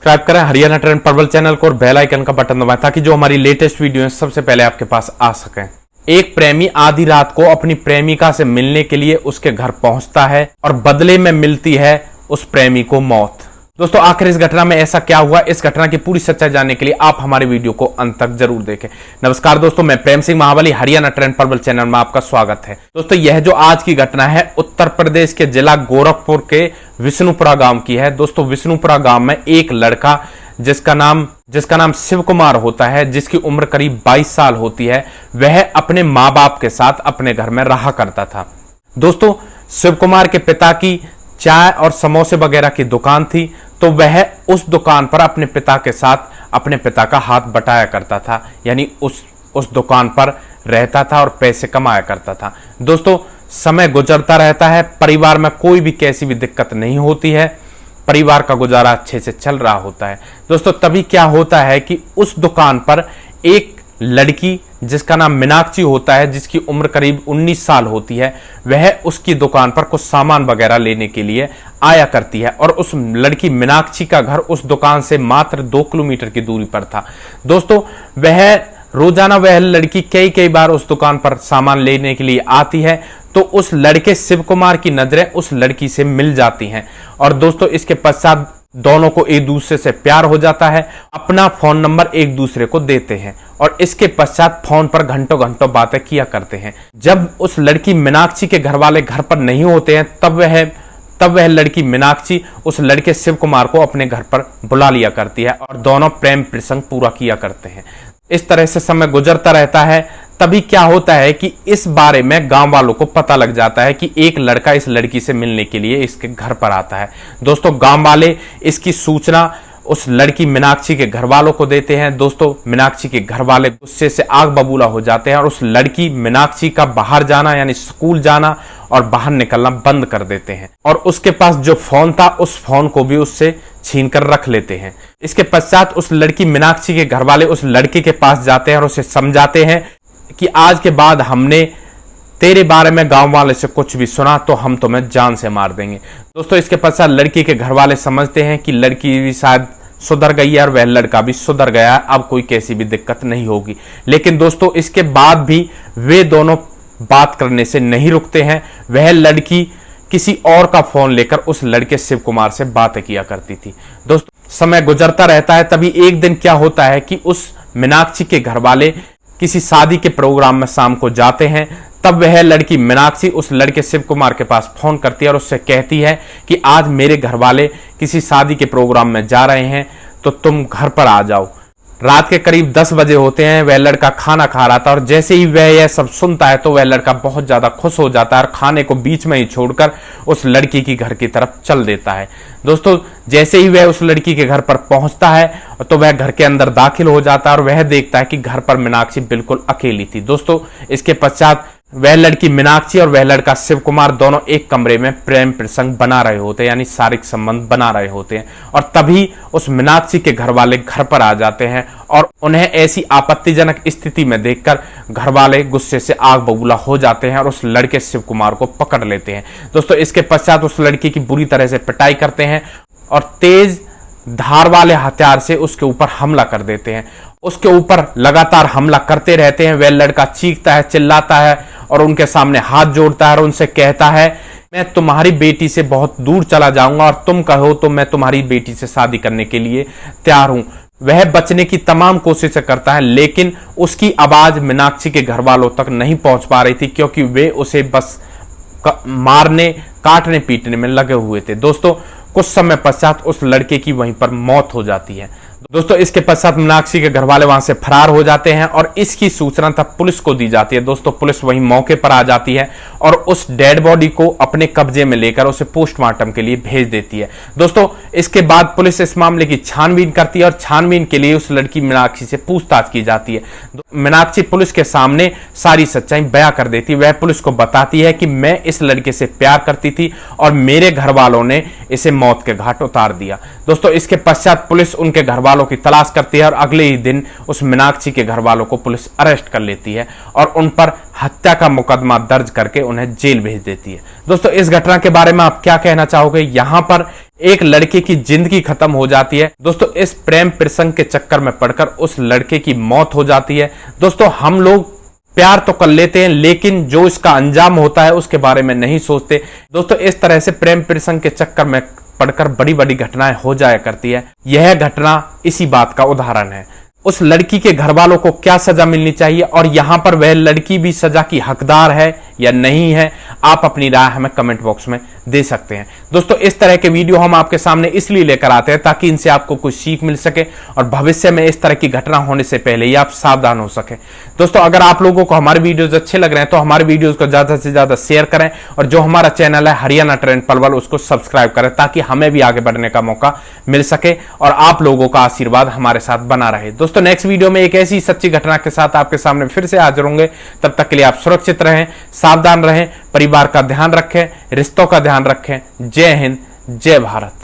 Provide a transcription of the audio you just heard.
Subscribe करें Haryana trend प्रबल channel को और बेल आइकन का बटन दबाएं ताकि जो हमारी लेटेस्ट वीडियो है सबसे पहले आपके पास आ सकें। एक प्रेमी आधी रात को अपनी प्रेमिका से मिलने के लिए उसके घर पहुंचता है और बदले में मिलती है उस प्रेमी को मौत। दोस्तों आखिर इस घटना में ऐसा क्या हुआ, इस घटना की पूरी सच्चाई जानने के लिए आप हमारे वीडियो को अंत तक जरूर देखें। नमस्कार दोस्तों, मैं प्रेम सिंह महाबली, हरियाणा ट्रेंड प्रबल चैनल में आपका स्वागत है। दोस्तों यह जो आज की घटना है उत्तर प्रदेश के जिला गोरखपुर के विष्णुपुरा गांव की है। दोस्तों विष्णुपुरा गांव में एक लड़का जिसका नाम शिव कुमार होता है, जिसकी उम्र करीब 22 साल होती है, वह अपने माँ बाप के साथ अपने घर में रहा करता था। दोस्तों शिव कुमार के पिता की चाय और समोसे वगैरह की दुकान थी, तो वह उस दुकान पर अपने पिता के साथ अपने पिता का हाथ बटाया करता था, यानी उस दुकान पर रहता था और पैसे कमाया करता था। दोस्तों समय गुजरता रहता है, परिवार में कोई भी कैसी भी दिक्कत नहीं होती है, परिवार का गुजारा अच्छे से चल रहा होता है। दोस्तों तभी क्या होता है कि उस दुकान पर एक लड़की जिसका नाम मीनाक्षी होता है, जिसकी उम्र करीब 19 साल होती है, वह उसकी दुकान पर कुछ सामान वगैरह लेने के लिए आया करती है और उस लड़की मीनाक्षी का घर उस दुकान से मात्र 2 किलोमीटर की दूरी पर था। दोस्तों रोजाना वह लड़की कई बार उस दुकान पर सामान लेने के लिए आती है, तो उस लड़के शिव कुमार की नजरें उस लड़की से मिल जाती हैं और दोस्तों इसके पश्चात दोनों को एक दूसरे से प्यार हो जाता है, अपना फोन नंबर एक दूसरे को देते हैं और इसके पश्चात फोन पर घंटों बातें किया करते हैं। जब उस लड़की मीनाक्षी के घर वाले घर पर नहीं होते हैं तब वह लड़की मीनाक्षी उस लड़के शिव कुमार को अपने घर पर बुला लिया करती है और दोनों प्रेम प्रसंग पूरा किया करते हैं। इस तरह से समय गुजरता रहता है। तभी क्या होता है कि इस बारे में गांव वालों को पता लग जाता है कि एक लड़का इस लड़की से मिलने के लिए इसके घर पर आता है। दोस्तों गांव वाले इसकी सूचना उस लड़की मीनाक्षी के घर वालों को देते हैं। दोस्तों मीनाक्षी के घर वाले गुस्से से आग बबूला हो जाते हैं और उस लड़की मीनाक्षी का बाहर जाना यानी स्कूल जाना और बाहर निकलना बंद कर देते हैं और उसके पास जो फोन था उस फोन को भी उससे छीन कर रख लेते हैं। इसके पश्चात उस लड़की मीनाक्षी के घर वाले उस लड़के के पास जाते हैं और उसे समझाते हैं कि आज के बाद हमने तेरे बारे में गांव वाले से कुछ भी सुना तो हम तुम्हें जान से मार देंगे। दोस्तों इसके पश्चात लड़की के घर वाले समझते हैं कि लड़की भी शायद सुधर गई है और वह लड़का भी सुधर गया है, अब कोई कैसी भी दिक्कत नहीं होगी। लेकिन दोस्तों इसके बाद भी वे दोनों बात करने से नहीं रुकते हैं। वह लड़की किसी और का फोन लेकर उस लड़के शिव कुमार से बातें किया करती थी। दोस्तों समय गुजरता रहता है। तभी एक दिन क्या होता है कि उस मीनाक्षी के घर वाले किसी शादी के प्रोग्राम में शाम को जाते हैं। तब वह लड़की मीनाक्षी उस लड़के शिव कुमार के पास फोन करती है और उससे कहती है कि आज मेरे घर वाले किसी शादी के प्रोग्राम में जा रहे हैं, तो तुम घर पर आ जाओ। रात के करीब 10 बजे होते हैं। वह लड़का खाना खा रहा था और जैसे ही वह यह सब सुनता है तो वह लड़का बहुत ज्यादा खुश हो जाता है और खाने को बीच में ही छोड़कर उस लड़की की घर की तरफ चल देता है। दोस्तों जैसे ही वह उस लड़की के घर पर पहुंचता है तो वह घर के अंदर दाखिल हो जाता है और वह देखता है कि घर पर मीनाक्षी बिल्कुल अकेली थी। दोस्तों इसके पश्चात वह लड़की मीनाक्षी और वह लड़का शिव कुमार दोनों एक कमरे में प्रेम प्रसंग बना रहे होते हैं, यानी शारीरिक संबंध बना रहे होते हैं और तभी उस मीनाक्षी के घर वाले घर पर आ जाते हैं और उन्हें ऐसी आपत्तिजनक स्थिति में देखकर घर वाले गुस्से से आग बबूला हो जाते हैं और उस लड़के शिव कुमार को पकड़ लेते हैं। दोस्तों इसके पश्चात उस लड़की की बुरी तरह से पिटाई करते हैं और तेज धार वाले हथियार से उसके ऊपर हमला कर देते हैं। उसके ऊपर लगातार हमला करते रहते हैं। वह लड़का चीखता है, चिल्लाता है और उनके सामने हाथ जोड़ता है और उनसे कहता है मैं तुम्हारी बेटी से बहुत दूर चला जाऊंगा और तुम कहो तो मैं तुम्हारी बेटी से शादी करने के लिए तैयार हूं। वह बचने की तमाम कोशिशें करता है, लेकिन उसकी आवाज मीनाक्षी के घर वालों तक नहीं पहुंच पा रही थी, क्योंकि वे उसे बस मारने काटने पीटने में लगे हुए थे। दोस्तों कुछ समय पश्चात उस लड़के की वहीं पर मौत हो जाती है। दोस्तों इसके पश्चात मीनाक्षी के घर वाले वहां से फरार हो जाते हैं और इसकी सूचना तब पुलिस को दी जाती है। दोस्तों पुलिस वहीं मौके पर आ जाती है और उस डेड बॉडी को अपने कब्जे में लेकर उसे पोस्टमार्टम के लिए भेज देती है। दोस्तों इसके बाद पुलिस इस मामले की छानबीन करती है और छानबीन के लिए उस लड़की मीनाक्षी से पूछताछ की जाती है। मीनाक्षी पुलिस के सामने सारी सच्चाई बयां कर देती है। वह पुलिस को बताती है कि मैं इस लड़के से प्यार करती थी और मेरे घर वालों ने इसे मौत के घाट उतार दिया। दोस्तों इसके पश्चात पुलिस उनके घर वालों की तलाश करती है और अगले ही दिन उस मीनाक्षी के घर वालों को पुलिस अरेस्ट कर लेती है और उन पर हत्या का मुकदमा दर्ज करके उन्हें जेल भेज देती है। दोस्तों इस घटना के बारे में आप क्या कहना चाहोगे? यहाँ पर एक लड़के की जिंदगी खत्म हो जाती है। दोस्तों इस प्रेम प्रसंग के चक्कर में पड़कर उस लड़के की मौत हो जाती है। दोस्तों हम लोग प्यार तो कर लेते हैं लेकिन जो इसका अंजाम होता है उसके बारे में नहीं सोचते। दोस्तों इस तरह से प्रेम प्रसंग के चक्कर में पड़कर बड़ी बड़ी घटनाएं हो जाया करती है। यह घटना इसी बात का उदाहरण है। उस लड़की के घर वालों को क्या सजा मिलनी चाहिए और यहां पर वह लड़की भी सजा की हकदार है या नहीं है, आप अपनी राय हमें कमेंट बॉक्स में दे सकते हैं। दोस्तों इस तरह के वीडियो हम आपके सामने इसलिए लेकर आते हैं ताकि इनसे आपको कुछ सीख मिल सके और भविष्य में इस तरह की घटना होने से पहले ही आप सावधान हो सके। दोस्तों अगर आप लोगों को हमारे वीडियोज अच्छे लग रहे हैं तो हमारे वीडियोज को ज्यादा से ज्यादा शेयर करें और जो हमारा चैनल है हरियाणा ट्रेंड पलवल उसको सब्सक्राइब करें ताकि हमें भी आगे बढ़ने का मौका मिल सके और आप लोगों का आशीर्वाद हमारे साथ बना रहे। दोस्तों नेक्स्ट वीडियो में एक ऐसी सच्ची घटना के साथ आपके सामने फिर से हाजिर होंगे। तब तक के लिए आप सुरक्षित रहें, सावधान रहें, परिवार का ध्यान रखें, रिश्तों का ध्यान रखें। जय हिंद, जय भारत।